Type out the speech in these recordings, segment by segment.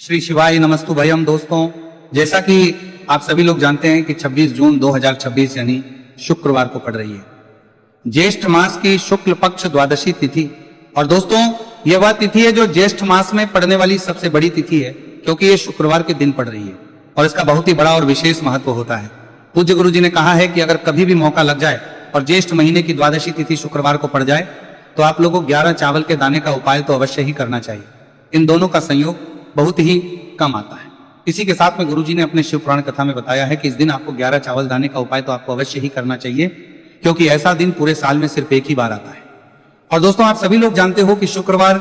श्री शिवाय नमस्तु भयम। दोस्तों, जैसा कि आप सभी लोग जानते हैं कि 26 जून 2026 यानी शुक्रवार को पड़ रही है ज्येष्ठ मास की शुक्ल पक्ष द्वादशी तिथि। और दोस्तों, यह वह तिथि है जो ज्येष्ठ मास में पड़ने वाली सबसे बड़ी तिथि है, क्योंकि ये शुक्रवार के दिन पड़ रही है और इसका बहुत ही बड़ा और विशेष महत्व होता है। पूज्य गुरु जी ने कहा है कि अगर कभी भी मौका लग जाए और ज्येष्ठ महीने की द्वादशी तिथि शुक्रवार को पड़ जाए तो आप लोगों को 11 चावल के दाने का उपाय तो अवश्य ही करना चाहिए। इन दोनों का संयोग बहुत ही कम आता है। इसी के साथ में गुरुजी ने अपने शिव पुराण कथा में बताया है कि इस दिन आपको 11 चावल दाने का उपाय तो आपको अवश्य ही करना चाहिए, क्योंकि ऐसा दिन पूरे साल में सिर्फ एक ही बार आता है। और दोस्तों, आप सभी लोग जानते हो कि शुक्रवार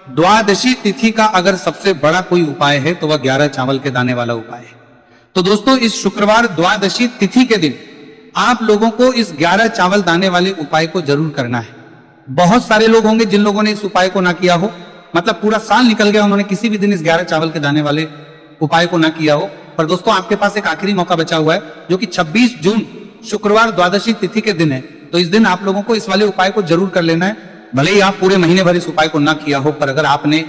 द्वादशी तिथि का अगर सबसे बड़ा कोई उपाय है तो वह 11 चावल के दाने वाला उपाय है। तो दोस्तों, इस शुक्रवार द्वादशी तिथि के दिन आप लोगों को इस 11 चावल दाने वाले उपाय को जरूर करना है। बहुत सारे लोग होंगे जिन लोगों ने इस उपाय को ना किया हो, मतलब पूरा साल निकल गया, उन्होंने किसी भी दिन इस 11 चावल के दाने वाले उपाय को ना किया हो। पर दोस्तों, आपके पास एक आखिरी मौका बचा हुआ है, जो कि 26 जून शुक्रवार द्वादशी तिथि के दिन है। तो इस दिन आप लोगों को इस वाले उपाय को जरूर कर लेना है। भले ही आप पूरे महीने भर इस उपाय को ना किया हो, पर अगर आपने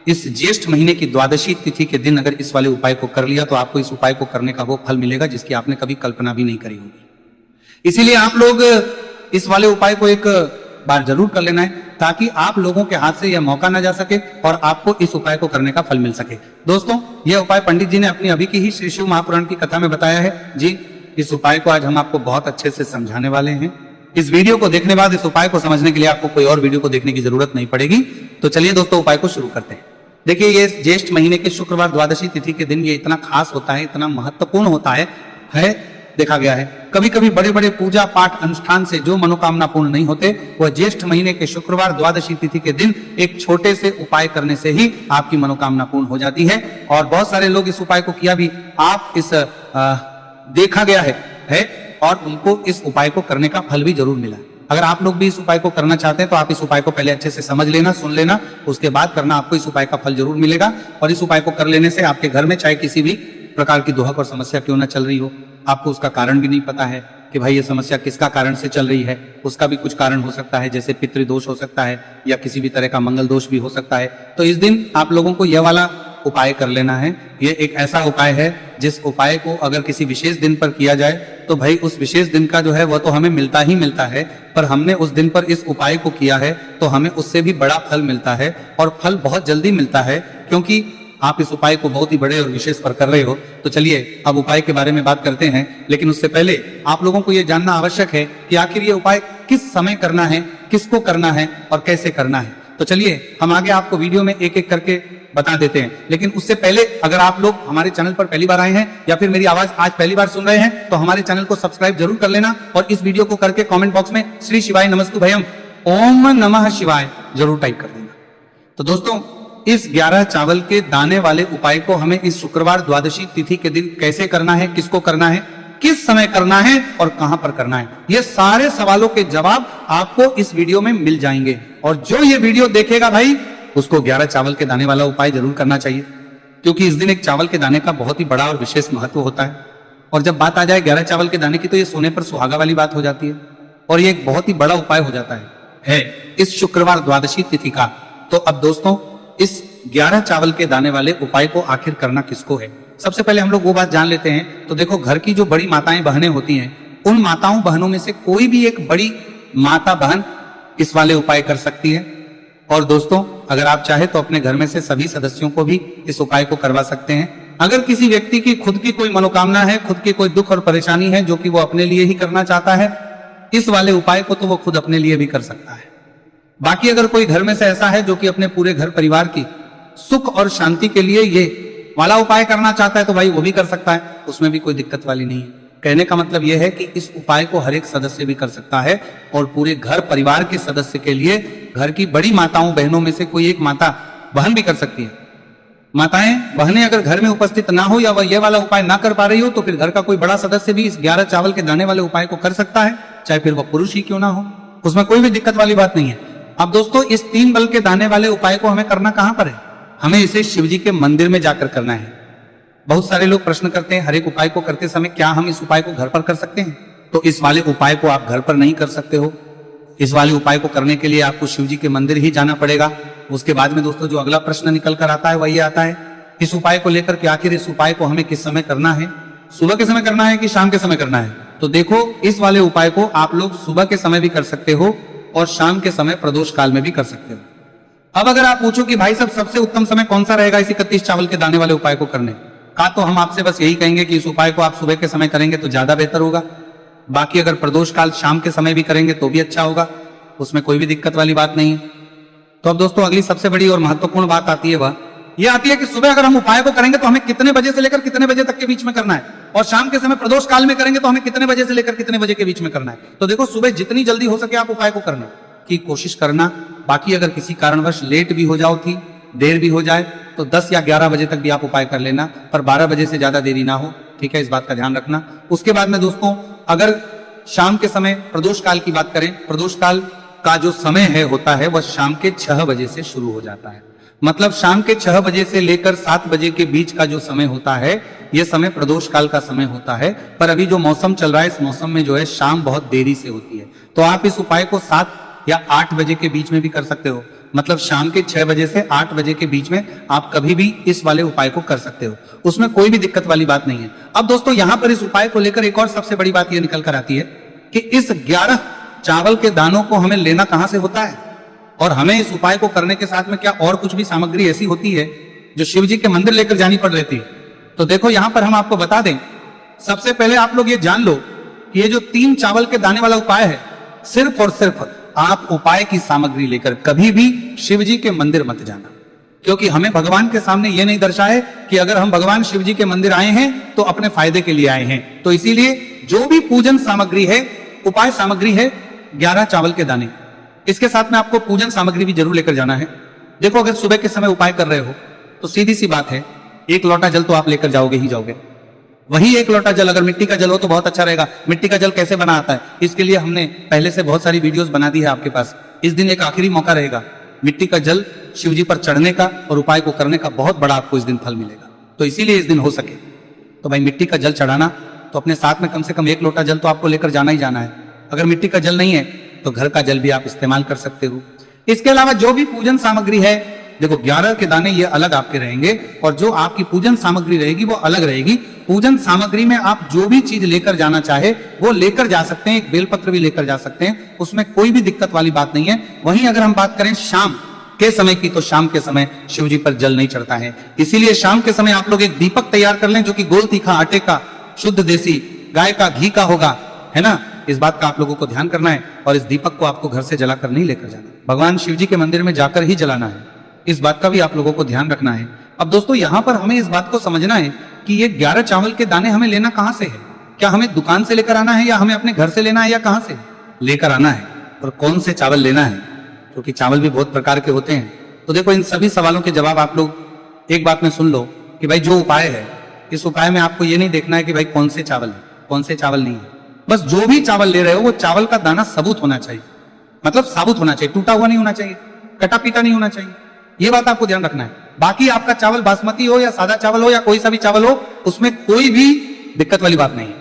इस ज्येष्ठ महीने की द्वादशी तिथि के दिन अगर इस वाले उपाय को कर लिया तो आपको इस उपाय को करने का वो फल मिलेगा जिसकी आपने कभी कल्पना भी नहीं करी होगी। इसीलिए आप लोग इस वाले उपाय को एक बार जरूर कर लेना है, ताकि आप लोगों के हाथ से यह मौका ना जा सके और आपको इस उपाय को करने का फल मिल सके। दोस्तों, यह उपाय पंडित जी ने अपनी अभी की ही श्री शिव महापुराण की कथा में बताया है। जी, इस उपाय को आज हम आपको बहुत अच्छे से समझाने वाले हैं। इस वीडियो को देखने बाद इस उपाय को समझने के लिए आपको कोई और वीडियो को देखने की जरूरत नहीं पड़ेगी। तो चलिए दोस्तों, उपाय को शुरू करते हैं। देखिए, ये ज्येष्ठ महीने के शुक्रवार द्वादशी तिथि के दिन ये इतना खास होता है, इतना महत्वपूर्ण होता है देखा गया है। कभी कभी बड़े बड़े पूजा पाठ अनुष्ठान से जो मनोकामना पूर्ण नहीं होते, वह ज्येष्ठ महीने के शुक्रवार द्वादशी तिथि के दिन एक छोटे से उपाय करने से ही आपकी मनोकामना पूर्ण हो जाती है। और बहुत सारे लोग इस उपाय को किया भी आप इस देखा गया है और उनको इस उपाय को करने का फल भी जरूर मिला। अगर आप लोग भी इस उपाय को करना चाहते हैं तो आप इस उपाय को पहले अच्छे से समझ लेना, सुन लेना, उसके बाद करना। आपको इस उपाय का फल जरूर मिलेगा। और इस उपाय को कर लेने से आपके घर में चाहे किसी भी प्रकार की दुहक और समस्या क्यों ना चल रही हो, आपको उसका कारण भी नहीं पता है कि भाई ये समस्या किसका कारण से चल रही है, उसका भी कुछ कारण हो सकता है, जैसे पितृदोष हो सकता है या किसी भी तरह का मंगल दोष भी हो सकता है। तो इस दिन आप लोगों को यह वाला उपाय कर लेना है। ये एक ऐसा उपाय है जिस उपाय को अगर किसी विशेष दिन पर किया जाए तो भाई उस विशेष दिन का जो है वह तो हमें मिलता ही मिलता है, पर हमने उस दिन पर इस उपाय को किया है तो हमें उससे भी बड़ा फल मिलता है और फल बहुत जल्दी मिलता है, क्योंकि आप इस उपाय को बहुत ही बड़े और विशेष पर कर रहे हो। तो चलिए अब उपाय के बारे में बात करते हैं, लेकिन उससे पहले आप लोगों को यह जानना आवश्यक है कि आखिर ये उपाय किस समय करना है, किसको करना है और कैसे करना है। तो चलिए हम आगे आपको वीडियो में एक एक करके बता देते हैं। लेकिन उससे पहले अगर आप लोग हमारे चैनल पर पहली बार आए हैं या फिर मेरी आवाज आज पहली बार सुन रहे हैं तो हमारे चैनल को सब्सक्राइब जरूर कर लेना और इस वीडियो को करके कमेंट बॉक्स में श्री शिवाय नमस्तु भयम ओम नमः शिवाय जरूर टाइप कर देना। तो दोस्तों, इस 11 चावल के दाने वाले उपाय को हमें इस शुक्रवार द्वादशी तिथि के दिन कैसे करना है, किसको करना है, किस समय करना है और कहां पर करना है, ये सारे सवालों के जवाब आपको इस वीडियो में मिल जाएंगे। और जो ये वीडियो देखेगा भाई उसको 11 चावल के दाने वाला उपाय जरूर करना चाहिए, क्योंकि इस दिन एक चावल के दाने का बहुत ही बड़ा और विशेष महत्व होता है। और जब बात आ जाए 11 चावल के दाने की तो ये सोने पर सुहागा वाली बात हो जाती है और ये एक बहुत ही बड़ा उपाय हो जाता है इस शुक्रवार द्वादशी तिथि का। तो अब दोस्तों, इस 11 चावल के दाने वाले उपाय को आखिर करना किसको है, सबसे पहले हम लोग वो बात जान लेते हैं। तो देखो, घर की जो बड़ी माताएं बहनें होती हैं, उन माताओं बहनों में से कोई भी एक बड़ी माता बहन इस वाले उपाय कर सकती है। और दोस्तों, अगर आप चाहे तो अपने घर में से सभी सदस्यों को भी इस उपाय को करवा सकते हैं। अगर किसी व्यक्ति की खुद की कोई मनोकामना है, खुद की कोई दुख और परेशानी है जो कि वो अपने लिए ही करना चाहता है, इस वाले उपाय को तो वो खुद अपने लिए भी कर सकता है। बाकी अगर कोई घर में से ऐसा है जो कि अपने पूरे घर परिवार की सुख और शांति के लिए ये वाला उपाय करना चाहता है तो भाई वो भी कर सकता है, उसमें भी कोई दिक्कत वाली नहीं है। कहने का मतलब यह है कि इस उपाय को हर एक सदस्य भी कर सकता है और पूरे घर परिवार के सदस्य के लिए घर की बड़ी माताओं बहनों में से कोई एक माता बहन भी कर सकती है। माताएं बहनें अगर घर में उपस्थित ना हो या वह ये वाला उपाय ना कर पा रही हो तो फिर घर का कोई बड़ा सदस्य भी इस 11 चावल के दाने वाले उपाय को कर सकता है, चाहे फिर वह पुरुष ही क्यों ना हो, उसमें कोई भी दिक्कत वाली बात नहीं है। अब दोस्तों, इस 3 बल के दाने वाले उपाय को हमें करना कहां पर है, हमें इसे शिव जी के मंदिर में जाकर करना है। बहुत सारे लोग प्रश्न करते हैं हर एक उपाय को करते समय क्या हम इस उपाय को घर पर कर सकते हैं, तो इस वाले उपाय को आप घर पर नहीं कर सकते हो। इस वाले उपाय को करने के लिए आपको शिव जी के मंदिर ही जाना पड़ेगा। उसके बाद में दोस्तों जो अगला प्रश्न निकल कर आता है वह ये आता है इस उपाय को लेकर कि आखिर इस उपाय को हमें किस समय करना है, सुबह के समय करना है कि शाम के समय करना है। तो देखो, इस वाले उपाय को आप लोग सुबह के समय भी कर सकते हो और शाम के समय प्रदोष काल में भी कर सकते हो। अब अगर आप पूछो कि भाई साहब सबसे उत्तम समय कौन सा रहेगा इस 31 चावल के दाने वाले उपाय को करने का, तो हम आपसे बस यही कहेंगे कि इस उपाय को आप सुबह के समय करेंगे तो ज्यादा बेहतर होगा। बाकी अगर प्रदोष काल शाम के समय भी करेंगे तो भी अच्छा होगा, उसमें कोई भी दिक्कत वाली बात नहीं है। तो अब दोस्तों अगली सबसे बड़ी और महत्वपूर्ण बात आती है, वह यह आती है कि सुबह अगर हम उपाय को करेंगे तो हमें कितने बजे से लेकर कितने बजे तक के बीच में करना है, और शाम के समय प्रदोष काल में करेंगे तो हमें कितने बजे से लेकर कितने बजे के बीच में करना है। तो देखो, सुबह जितनी जल्दी हो सके आप उपाय को करने की कोशिश करना। बाकी अगर किसी कारणवश लेट भी हो जाओ, थी देर भी हो जाए, तो 10 या 11 बजे तक भी आप उपाय कर लेना, पर 12 बजे से ज्यादा देरी ना हो, ठीक है, इस बात का ध्यान रखना। उसके बाद में दोस्तों, अगर शाम के समय प्रदोष काल की बात करें, प्रदोष काल का जो समय है होता है वह शाम के 6 बजे से शुरू हो जाता है। मतलब शाम के 6 बजे से लेकर 7 बजे के बीच का जो समय होता है, यह समय प्रदोष काल का समय होता है। पर अभी जो मौसम चल रहा है, इस मौसम में जो है शाम बहुत देरी से होती है, तो आप इस उपाय को 7 या 8 बजे के बीच में भी कर सकते हो। मतलब शाम के 6 बजे से 8 बजे के बीच में आप कभी भी इस वाले उपाय को कर सकते हो, उसमें कोई भी दिक्कत वाली बात नहीं है। अब दोस्तों, यहां पर इस उपाय को लेकर एक और सबसे बड़ी बात यह निकल कर आती है कि इस 11 चावल के दानों को हमें लेना कहां से होता है, और हमें इस उपाय को करने के साथ में क्या और कुछ भी सामग्री ऐसी होती है जो शिव जी के मंदिर लेकर जानी पड़ रहती है। तो देखो, यहां पर हम आपको बता दें, सबसे पहले आप लोग ये जान लो कि ये जो 3 चावल के दाने वाला उपाय है, सिर्फ और सिर्फ आप उपाय की सामग्री लेकर कभी भी शिव जी के मंदिर मत जाना, क्योंकि हमें भगवान के सामने यह नहीं दर्शाए कि अगर हम भगवान शिव जी के मंदिर आए हैं तो अपने फायदे के लिए आए हैं। तो इसीलिए जो भी पूजन सामग्री है, उपाय सामग्री है 11 चावल के दाने, इसके साथ में आपको पूजन सामग्री भी जरूर लेकर जाना है। देखो, अगर सुबह के समय उपाय कर रहे हो तो सीधी सी बात है, 1 लोटा जल तो आप लेकर जाओगे ही जाओगे। वही 1 लोटा जल अगर मिट्टी का जल हो तो बहुत अच्छा रहेगा। मिट्टी का जल कैसे बना आता है, इसके लिए हमने पहले से बहुत सारी वीडियोस बना दी है आपके पास। इस दिन एक आखिरी मौका रहेगा मिट्टी का जल शिव जी पर चढ़ने का और उपाय को करने का, बहुत बड़ा आपको इस दिन फल मिलेगा। तो इसीलिए इस दिन हो सके तो भाई मिट्टी का जल चढ़ाना, तो अपने साथ में कम से कम 1 लोटा जल तो आपको लेकर जाना ही जाना है। अगर मिट्टी का जल नहीं है तो घर का जल भी आप इस्तेमाल कर सकते हो। इसके अलावा जो भी पूजन सामग्री है, देखो 11 के दाने ये अलग आपके रहेंगे और जो आपकी पूजन सामग्री रहेगी वो अलग रहेगी। पूजन सामग्री में आप जो भी चीज लेकर जाना चाहे वो लेकर जा सकते हैं, एक बेलपत्र भी लेकर जा सकते हैं, उसमें कोई भी दिक्कत वाली बात नहीं है। वहीं अगर हम बात करें शाम के समय की, तो शाम के समय शिव जी पर जल नहीं चढ़ता है, इसीलिए शाम के समय आप लोग एक दीपक तैयार कर लें जो कि गोल तीखा आटे का, शुद्ध देसी गाय का घी का होगा, है ना। इस बात का आप लोगों को ध्यान करना है और इस दीपक को आपको घर से जलाकर नहीं लेकर जाना, भगवान शिव जी के मंदिर में जाकर ही जलाना है। इस बात का भी आप लोगों को ध्यान रखना है। अब दोस्तों, यहां पर हमें इस बात को समझना है कि ये 11 चावल के दाने हमें लेना कहां से है। क्या हमें दुकान से लेकर आना है या हमें अपने घर से लेना है या कहां से लेकर आना है, और कौन से चावल लेना है, क्योंकि चावल भी बहुत प्रकार के होते हैं। तो देखो, इन सभी सवालों के जवाब आप लोग एक बात में सुन लो कि भाई जो उपाय है, इस उपाय में आपको ये नहीं देखना है कि भाई कौन से चावल है कौन से चावल नहीं है। बस जो भी चावल ले रहे हो वो चावल का दाना सबूत होना चाहिए, मतलब साबुत होना चाहिए, टूटा हुआ नहीं होना चाहिए, कटा पीटा नहीं होना चाहिए। ये बात आपको ध्यान रखना है। बाकी आपका चावल बासमती हो या सादा चावल हो या कोई सा भी चावल हो, उसमें कोई भी दिक्कत वाली बात नहीं है।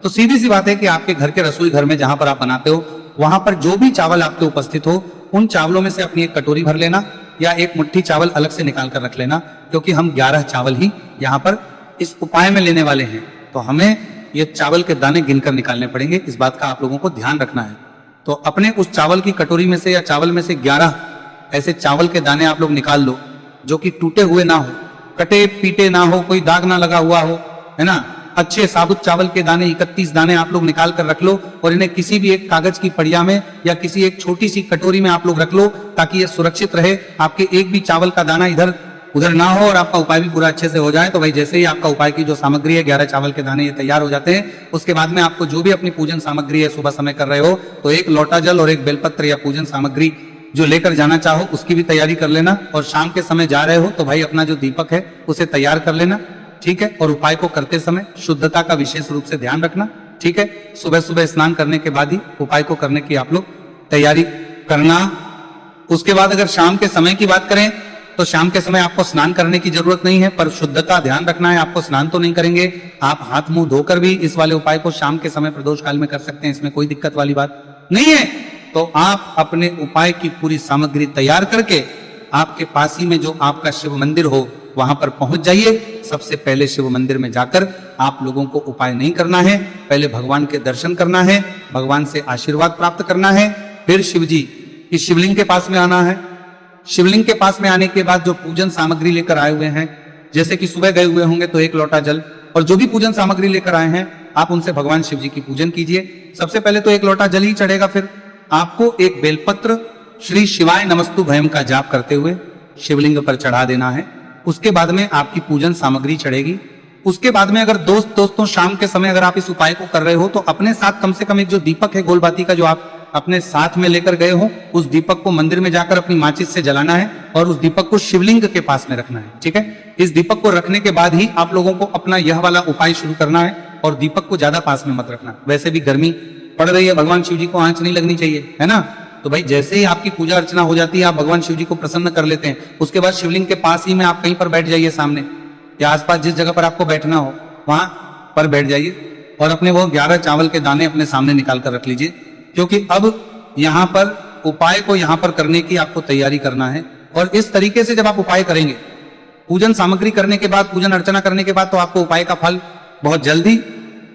तो सीधी सी बात है कि आपके घर के रसोई घर में जहां पर आप बनाते हो, वहां पर जो भी चावल आपके उपस्थित हो, उन चावलों में से अपनी एक कटोरी भर लेना या एक मुट्ठी चावल अलग से निकाल कर रख लेना, क्योंकि हम 11 चावल ही यहाँ पर इस उपाय में लेने वाले हैं। तो हमें ये चावल के दाने गिनकर निकालने पड़ेंगे, इस बात का आप लोगों को ध्यान रखना है। तो अपने उस चावल की कटोरी में से या चावल में से 11 ऐसे चावल के दाने आप लोग निकाल लो जो कि टूटे हुए ना हो, कटे पीटे ना हो, कोई दाग ना लगा हुआ हो, है ना। अच्छे साबुत चावल के दाने 31 दाने आप लोग निकाल कर रख लो और इन्हें किसी भी एक कागज की पड़िया में या किसी एक छोटी सी कटोरी में आप लोग रख लो, ताकि ये सुरक्षित रहे, आपके एक भी चावल का दाना इधर उधर ना हो और आपका उपाय भी पूरा अच्छे से हो जाए। तो भाई जैसे ही आपका उपाय की जो सामग्री है 11 चावल के दाने ये तैयार हो जाते हैं, उसके बाद में आपको जो भी अपनी पूजन सामग्री है सुबह समय कर रहे हो, तो 1 लोटा जल और 1 बेलपत्र या पूजन सामग्री जो लेकर जाना चाहो उसकी भी तैयारी कर लेना। और शाम के समय जा रहे हो तो भाई अपना जो दीपक है उसे तैयार कर लेना, ठीक है। और उपाय को करते समय शुद्धता का विशेष रूप से ध्यान रखना, ठीक है। सुबह सुबह स्नान करने के बाद ही उपाय को करने की आप लोग तैयारी करना। उसके बाद अगर शाम के समय की बात करें तो शाम के समय आपको स्नान करने की जरूरत नहीं है, पर शुद्धता ध्यान रखना है। आपको स्नान तो नहीं करेंगे, आप हाथ मुंह धोकर भी इस वाले उपाय को शाम के समय प्रदोष काल में कर सकते हैं, इसमें कोई दिक्कत वाली बात नहीं है। तो आप अपने उपाय की पूरी सामग्री तैयार करके आपके पास ही में जो आपका शिव मंदिर हो वहां पर पहुंच जाइए। सबसे पहले शिव मंदिर में जाकर आप लोगों को उपाय नहीं करना है, पहले भगवान के दर्शन करना है, भगवान से आशीर्वाद प्राप्त करना है, फिर शिव जी की शिवलिंग के पास में आना है। शिवलिंग के पास में आने के बाद जो पूजन सामग्री लेकर आए हुए हैं, जैसे कि सुबह गए हुए होंगे तो 1 लोटा जल, और जो भी पूजन सामग्री लेकर आए हैं आप उनसे भगवान शिव जी की पूजन कीजिए। सबसे पहले तो 1 लोटा जल ही चढ़ेगा, फिर आपको एक बेलपत्र श्री शिवाय नमस्तु भयम का जाप करते हुए शिवलिंग पर चढ़ा देना है। उसके बाद में आपकी पूजन सामग्री चढ़ेगी। उसके बाद में अगर दोस्तों शाम के समय अगर आप इस उपाय को कर रहे हो तो अपने साथ कम से कम एक जो दीपक है गोलबाती का, जो आप अपने साथ में लेकर गए हो, उस दीपक को मंदिर में जाकर अपनी माचिस से जलाना है और उस दीपक को शिवलिंग के पास में रखना है। ठीक है, इस दीपक को रखने के बाद ही आप लोगों को अपना यह वाला उपाय शुरू करना है और दीपक को ज्यादा पास में मत रखना। वैसे भी गर्मी पड़ रही है, भगवान शिव जी को आंच नहीं लगनी चाहिए, है ना। तो भाई जैसे ही आपकी पूजा अर्चना हो जाती है, आप भगवान शिव जी को प्रसन्न कर लेते हैं, उसके बाद शिवलिंग के पास ही में आप कहीं पर बैठ जाइए, सामने या आसपास जिस जगह पर आपको बैठना हो वहां पर बैठ जाइए और अपने वो 11 चावल के दाने अपने सामने निकाल कर रख लीजिए, क्योंकि अब यहाँ पर उपाय को यहाँ पर करने की आपको तैयारी करना है। और इस तरीके से जब आप उपाय करेंगे, पूजन सामग्री करने के बाद, पूजन अर्चना करने के बाद, तो आपको उपाय का फल बहुत जल्दी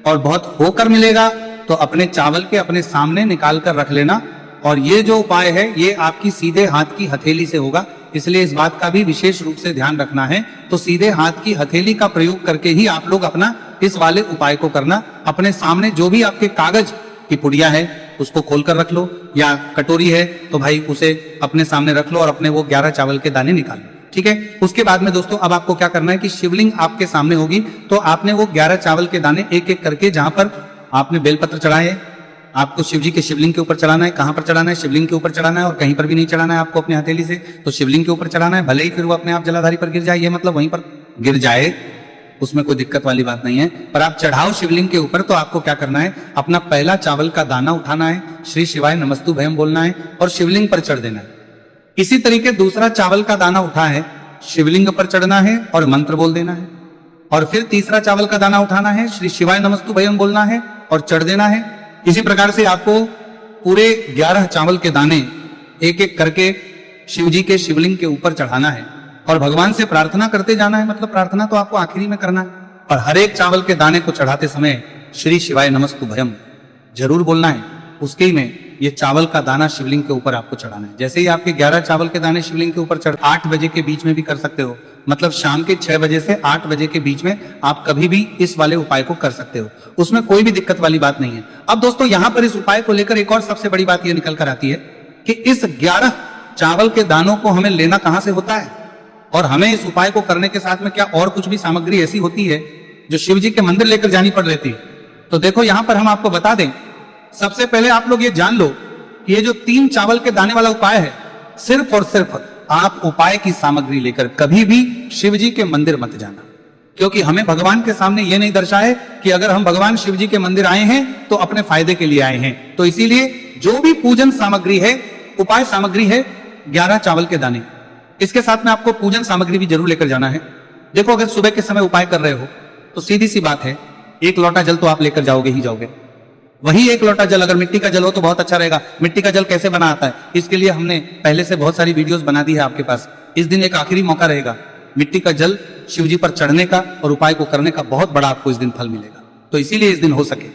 और बहुत होकर मिलेगा। तो अपने चावल के अपने सामने निकाल कर रख लेना। और ये जो उपाय है ये आपकी सीधे हाथ की हथेली से होगा, इसलिए इस बात का भी विशेष रूप से ध्यान रखना है। तो सीधे हाथ की हथेली का प्रयोग करके ही आप लोग अपना इस वाले उपाय को करना। अपने सामने जो भी आपके कागज की पुड़िया है उसको खोलकर रख लो, या कटोरी है तो भाई उसे अपने सामने रख लो और अपने वो 11 चावल के दाने निकाल लो। ठीक है, उसके बाद में दोस्तों अब आपको क्या करना है कि शिवलिंग आपके सामने होगी, तो आपने वो 11 चावल के दाने एक एक करके, जहां पर आपने बेलपत्र चढ़ाए, आपको शिव जी के शिवलिंग के ऊपर चढ़ाना है। कहां पर चढ़ाना है? शिवलिंग के ऊपर चढ़ाना है, और कहीं पर भी नहीं चढ़ाना है आपको अपनी हथेली से, तो शिवलिंग के ऊपर चढ़ाना है। भले ही फिर वो अपने आप जलाधारी पर गिर जाए, ये मतलब वहीं पर गिर जाए, उसमें कोई दिक्कत वाली बात नहीं है, पर आप चढ़ाओ शिवलिंग के ऊपर। तो आपको क्या करना है, अपना पहला चावल का दाना उठाना है, श्री शिवाय नमस्तु भयम बोलना है और शिवलिंग पर चढ़ देना है। इसी तरीके दूसरा चावल का दाना उठा है, शिवलिंग पर चढ़ना है और मंत्र बोल देना है। और फिर तीसरा चावल का दाना उठाना है, श्री शिवाय नमस्तु भयम बोलना है और चढ़ देना है। इसी प्रकार से आपको पूरे 11 चावल के दाने एक एक करके शिव जी के शिवलिंग के ऊपर चढ़ाना है और भगवान से प्रार्थना करते जाना है। मतलब प्रार्थना तो आपको आखिरी में करना है, और हर एक चावल के दाने को चढ़ाते समय श्री शिवाय नमस्तु भयम जरूर बोलना है। उसके ही में ये चावल का दाना शिवलिंग के ऊपर आपको चढ़ाना है। जैसे ही आपके 11 चावल के दाने शिवलिंग के ऊपर चढ़, 8 बजे के बीच में भी कर सकते हो, मतलब शाम के 6 बजे से 8 बजे के बीच में आप कभी भी इस वाले उपाय को कर सकते हो, उसमें कोई भी दिक्कत वाली बात नहीं है। अब दोस्तों यहां पर इस उपाय को लेकर एक और सबसे बड़ी बात यह निकल कर आती है कि इस 11 चावल के दानों को हमें लेना कहां से होता है, और हमें इस उपाय को करने के साथ में क्या और कुछ भी सामग्री ऐसी होती है जो शिव जी के मंदिर लेकर जानी पड़ रही थी। तो देखो यहां पर हम आपको बता दें, सबसे पहले आप लोग ये जान लो कि ये जो 3 चावल के दाने वाला उपाय है, सिर्फ और सिर्फ आप उपाय की सामग्री लेकर कभी भी शिव जी के मंदिर मत जाना, क्योंकि हमें भगवान के सामने ये नहीं दर्शाए कि अगर हम भगवान शिव जी के मंदिर आए हैं तो अपने फायदे के लिए आए हैं। तो इसीलिए जो भी पूजन सामग्री है, उपाय सामग्री है 11 चावल के दाने, इसके साथ में आपको पूजन सामग्री भी जरूर लेकर जाना है। देखो अगर सुबह के समय उपाय कर रहे हो तो सीधी सी बात है, 1 लोटा जल तो आप लेकर जाओगे ही जाओगे। वही 1 लोटा जल अगर मिट्टी का जल हो तो बहुत अच्छा रहेगा। मिट्टी का जल कैसे बना आता है, इसके लिए हमने पहले से बहुत सारी वीडियोस बना दी है आपके पास। इस दिन एक आखिरी मौका रहेगा मिट्टी का जल शिव जी पर चढ़ने का और उपाय को करने का, बहुत बड़ा आपको इस दिन फल मिलेगा। तो इसीलिए इस दिन हो सके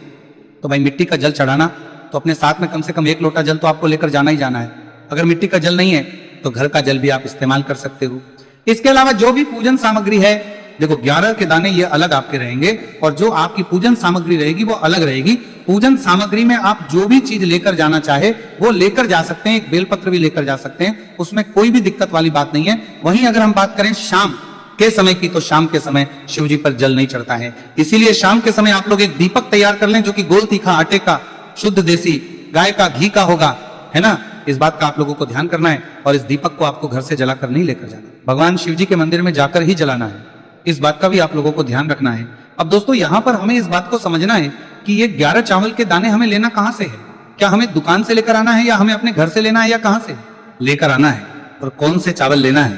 तो भाई मिट्टी का जल चढ़ाना, तो अपने साथ में कम से कम 1 लोटा जल तो आपको लेकर जाना ही जाना है। अगर मिट्टी का जल नहीं है तो घर का जल भी आप इस्तेमाल कर सकते हो। इसके अलावा जो भी पूजन सामग्री है, देखो 11 के दाने ये अलग आपके रहेंगे और जो आपकी पूजन सामग्री रहेगी वो अलग रहेगी। पूजन सामग्री में आप जो भी चीज लेकर जाना चाहे वो लेकर जा सकते हैं, एक बेलपत्र भी लेकर जा सकते हैं, उसमें कोई भी दिक्कत वाली बात नहीं है। वहीं अगर हम बात करें शाम के समय की, तो शाम के समय शिव जी पर जल नहीं चढ़ता है, इसीलिए शाम के समय आप लोग एक दीपक तैयार कर लें जो कि गोल तीखा आटे का, शुद्ध देसी गाय का घी का होगा, है ना। इस बात का आप लोगों को ध्यान करना है और इस दीपक को आपको घर से जलाकर नहीं लेकर जाना, भगवान शिव जी के मंदिर में जाकर ही जलाना है। इस बात का भी आप लोगों को ध्यान रखना है। अब दोस्तों यहां पर हमें इस बात को समझना है कि ये 11 चावल के दाने हमें लेना कहां से है। क्या हमें दुकान से लेकर आना है या हमें अपने घर से लेना है या कहां से लेकर आना है, और कौन से चावल लेना है,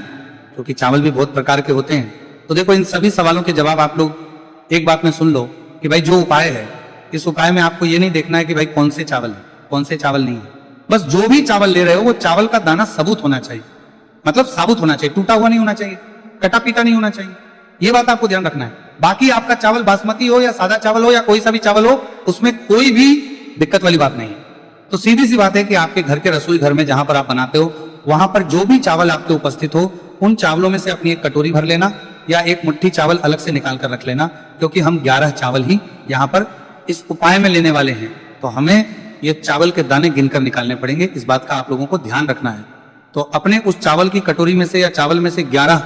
क्योंकि चावल भी बहुत प्रकार के होते हैं। तो देखो इन सभी सवालों के जवाब आप लोग एक बात में सुन लो कि भाई जो उपाय है, इस उपाय में आपको ये नहीं देखना है कि भाई कौन से चावल है कौन से चावल नहीं है। बस जो भी चावल ले रहे हो वो चावल का दाना सबूत होना चाहिए, मतलब साबुत होना चाहिए, टूटा हुआ नहीं होना चाहिए। कटा पीटा नहीं होना चाहिए, ये बात आपको ध्यान रखना है। बाकी आपका चावल बासमती हो या सादा चावल हो या कोई सा भी चावल हो, उसमें कोई भी दिक्कत वाली बात नहीं है। तो सीधी सी बात है कि आपके घर के रसोई घर में जहां पर आप बनाते हो, वहां पर जो भी चावल आपके उपस्थित हो, उन चावलों में से अपनी एक कटोरी भर लेना या एक मुट्ठी चावल अलग से निकाल कर रख लेना, क्योंकि हम 11 चावल ही यहाँ पर इस उपाय में लेने वाले हैं। तो हमें ये चावल के दाने गिनकर निकालने पड़ेंगे, इस बात का आप लोगों को ध्यान रखना है। तो अपने उस चावल की कटोरी में से या चावल में से 11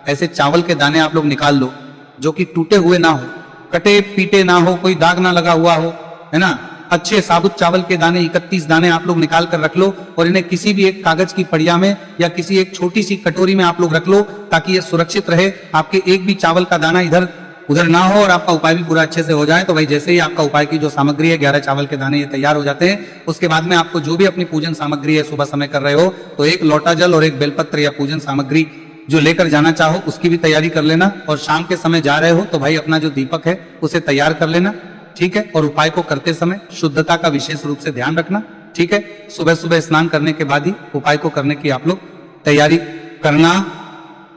ऐसे चावल के दाने आप लोग निकाल लो, जो कि टूटे हुए ना हो, कटे पीटे ना हो, कोई दाग ना लगा हुआ हो, है ना। अच्छे साबुत चावल के दाने 31 दाने आप लोग निकाल कर रख लो और इन्हें किसी भी एक कागज की पड़िया में या किसी एक छोटी सी कटोरी में आप लोग रख लो, ताकि ये सुरक्षित रहे, आपके एक भी चावल का दाना इधर उधर ना हो और आपका उपाय भी पूरा अच्छे से हो जाए। तो भाई जैसे ही आपका उपाय की जो सामग्री है, 11 चावल के दाने, ये तैयार हो जाते हैं, उसके बाद में आपको जो भी अपनी पूजन सामग्री है सुबह समय कर रहे हो, तो एक लोटा जल और एक बेलपत्र या पूजन सामग्री जो लेकर जाना चाहो उसकी भी तैयारी कर लेना। और शाम के समय जा रहे हो तो भाई अपना जो दीपक है उसे तैयार कर लेना, ठीक है। और उपाय को करते समय शुद्धता का विशेष रूप से ध्यान रखना, ठीक है। सुबह सुबह स्नान करने के बाद ही उपाय को करने की आप लोग तैयारी करना।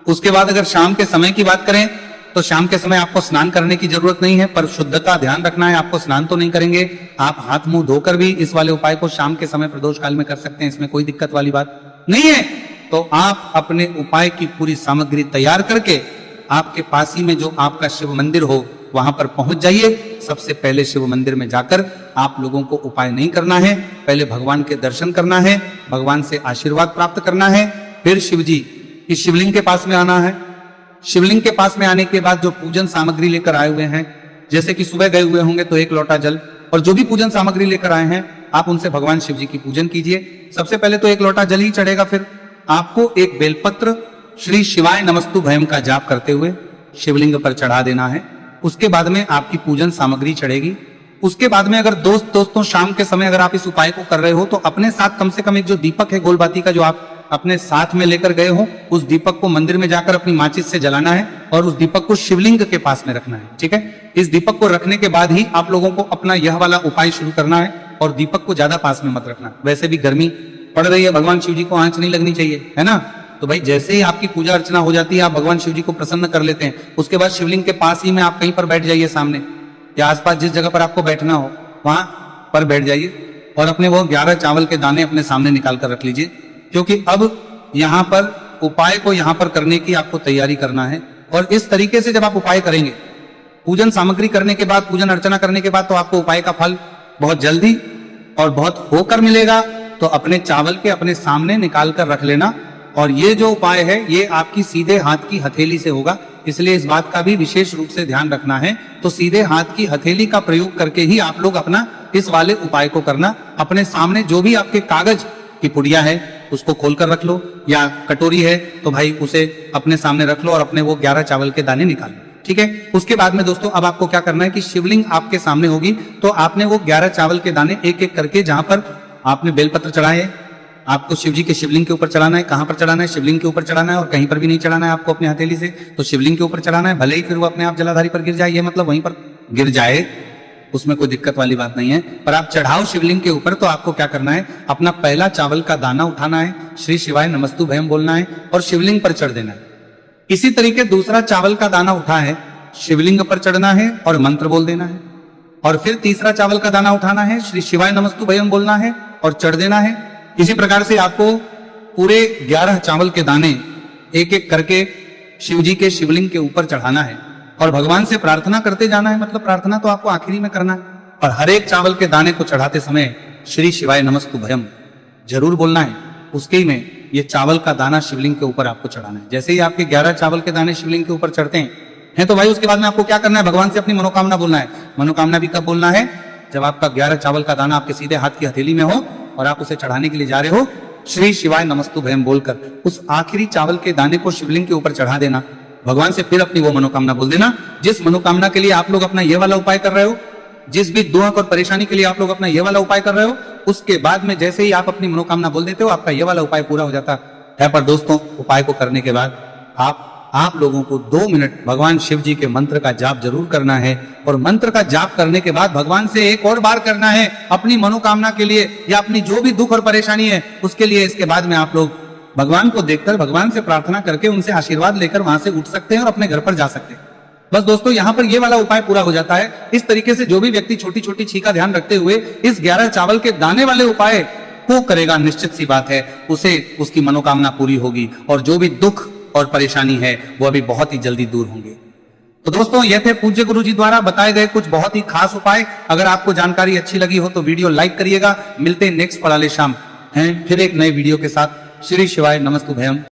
उसके बाद अगर शाम के समय की बात करें तो शाम के समय आपको स्नान करने की जरूरत नहीं है, पर शुद्धता ध्यान रखना है। आपको स्नान तो नहीं करेंगे, आप हाथ मुंह धोकर भी इस वाले उपाय को शाम के समय प्रदोष काल में कर सकते हैं, इसमें कोई दिक्कत वाली बात नहीं है। तो आप अपने उपाय की पूरी सामग्री तैयार करके आपके पास ही में जो आपका शिव मंदिर हो वहां पर पहुंच जाइए। सबसे पहले शिव मंदिर में जाकर आप लोगों को उपाय नहीं करना है, पहले भगवान के दर्शन करना है, भगवान से आशीर्वाद प्राप्त करना है, फिर शिव जी की शिवलिंग के पास में आना है। शिवलिंग के पास में आने के बाद जो पूजन सामग्री लेकर आए हुए हैं, जैसे कि सुबह गए हुए होंगे तो एक लोटा जल और जो भी पूजन सामग्री लेकर आए हैं आप उनसे भगवान शिव जी की पूजन कीजिए। सबसे पहले तो एक लोटा जल ही चढ़ेगा, फिर आपको एक बेलपत्र श्री शिवाय नमस्तु भयम का जाप करते हुए शिवलिंग पर चढ़ा देना है। उसके बाद में आपकी पूजन सामग्री चढ़ेगी। उसके बाद में अगर दोस्तों शाम के समय अगर आप इस उपाय को कर रहे हो तो अपने साथ कम से कम एक जो दीपक है गोलबाती का, जो आप अपने साथ में लेकर गए हो, उस दीपक को मंदिर में जाकर अपनी माचिस से जलाना है और उस दीपक को शिवलिंग के पास में रखना है, ठीक है। इस दीपक को रखने के बाद ही आप लोगों को अपना यह वाला उपाय शुरू करना है और दीपक को ज्यादा पास में मत रखना। वैसे भी गर्मी पड़ रही है, भगवान शिव जी को आंच नहीं लगनी चाहिए, है ना। तो भाई जैसे ही आपकी पूजा अर्चना हो जाती है, आप भगवान शिव जी को प्रसन्न कर लेते हैं, उसके बाद शिवलिंग के पास ही में आप कहीं पर बैठ जाइए, सामने या आसपास जिस जगह पर आपको बैठना हो वहां पर बैठ जाइए और अपने वो 11 चावल के दाने अपने सामने निकाल कर रख लीजिए, क्योंकि अब यहाँ पर उपाय को यहाँ पर करने की आपको तैयारी करना है। और इस तरीके से जब आप उपाय करेंगे, पूजन सामग्री करने के बाद, पूजन अर्चना करने के बाद, तो आपको उपाय का फल बहुत जल्दी और बहुत होकर मिलेगा। तो अपने चावल के अपने सामने निकाल कर रख लेना। और ये जो उपाय है ये आपकी सीधे हाथ की हथेली से होगा, इसलिए इस बात का भी विशेष रूप से ध्यान रखना है। तो सीधे हाथ की हथेली का प्रयोग करके ही आप लोग अपना इस वाले उपाय को करना। अपने सामने जो भी आपके कागज की पुड़िया है उसको खोलकर रख लो, या कटोरी है तो भाई उसे अपने सामने रख लो और अपने वो 11 चावल के दाने निकाल लो, ठीक है। उसके बाद में दोस्तों अब आपको क्या करना है कि शिवलिंग आपके सामने होगी, तो आपने वो 11 चावल के दाने एक एक करके, जहां पर आपने बेलपत्र चढ़ाए, आपको शिव जी के शिवलिंग के ऊपर चढ़ाना है। कहां पर चढ़ाना है? शिवलिंग के ऊपर चढ़ाना है, और कहीं पर भी नहीं चढ़ाना है आपको अपनी हथेली से, तो शिवलिंग के ऊपर चढ़ाना है। भले ही फिर वो अपने आप जलाधारी पर गिर जाए, ये मतलब वहीं पर गिर जाए, उसमें कोई दिक्कत वाली बात नहीं है, पर आप चढ़ाओ शिवलिंग के ऊपर। तो आपको क्या करना है, अपना पहला चावल का दाना उठाना है, श्री शिवाय नमस्तु भयम बोलना है और शिवलिंग पर चढ़ देना है। इसी तरीके दूसरा चावल का दाना उठा है, शिवलिंग पर चढ़ना है और मंत्र बोल देना है। और फिर तीसरा चावल का दाना उठाना है, श्री शिवाय नमस्तु भयम बोलना है और चढ़ देना है। इसी प्रकार से आपको पूरे 11 चावल के दाने एक एक करके शिव जी के शिवलिंग के ऊपर चढ़ाना है और भगवान से प्रार्थना करते जाना है। मतलब प्रार्थना तो आपको आखिरी में करना है, और हर एक चावल के दाने को चढ़ाते समय श्री शिवाय नमस्तु भयम जरूर बोलना है। उसके ही में ये चावल का दाना शिवलिंग के ऊपर आपको चढ़ाना है। जैसे ही आपके 11 चावल के दाने शिवलिंग के ऊपर चढ़ते हैं तो भाई उसके बाद में आपको क्या करना है, भगवान से अपनी मनोकामना बोलना है। मनोकामना भी कब बोलना है? जब आपका 11 चावल का दाना आपके सीधे हाथ की हथेली में हो और आप उसे चढ़ाने के लिए जा रहे हो, श्री शिवाय नमस्तु भयम बोलकर उस आखिरी चावल के दाने को शिवलिंग के ऊपर चढ़ा देना। भगवान से फिर अपनी वो मनोकामना बोल देना, जिस मनोकामना के लिए आप लोग अपना ये वाला उपाय कर रहे हो, जिस भी दुख और परेशानी के लिए आप लोग अपना ये वाला उपाय कर रहे हो, उसके बाद में जैसे ही आप अपनी मनोकामना बोल देते हो, आपका ये वाला उपाय पूरा हो जाता है। पर दोस्तों उपाय को करने के बाद आप लोगों को 2 मिनट भगवान शिव जी के मंत्र का जाप जरूर करना है, और मंत्र का जाप करने के बाद भगवान से एक और बार करना है अपनी मनोकामना के लिए, या अपनी जो भी दुख और परेशानी है उसके लिए। इसके बाद में आप लोग भगवान को देखकर, भगवान से प्रार्थना करके, उनसे आशीर्वाद लेकर वहां से उठ सकते हैं और अपने घर पर जा सकते हैं। बस दोस्तों, यहाँ पर ये वाला उपाय पूरा हो जाता है। इस तरीके से जो भी व्यक्ति छोटी छोटी छी का ध्यान रखते हुए इस 11 चावल के दाने वाले उपाय को करेगा, निश्चित सी बात है उसे उसकी मनोकामना पूरी होगी और जो भी दुख और परेशानी है वो अभी बहुत ही जल्दी दूर होंगे। तो दोस्तों, ये थे पूज्य गुरु जी द्वारा बताए गए कुछ बहुत ही खास उपाय। अगर आपको जानकारी अच्छी लगी हो तो वीडियो लाइक करिएगा। मिलते हैं नेक्स्ट पढ़ाले शाम हैं फिर एक नए वीडियो के साथ। श्री शिवाय नमस्तुभयम।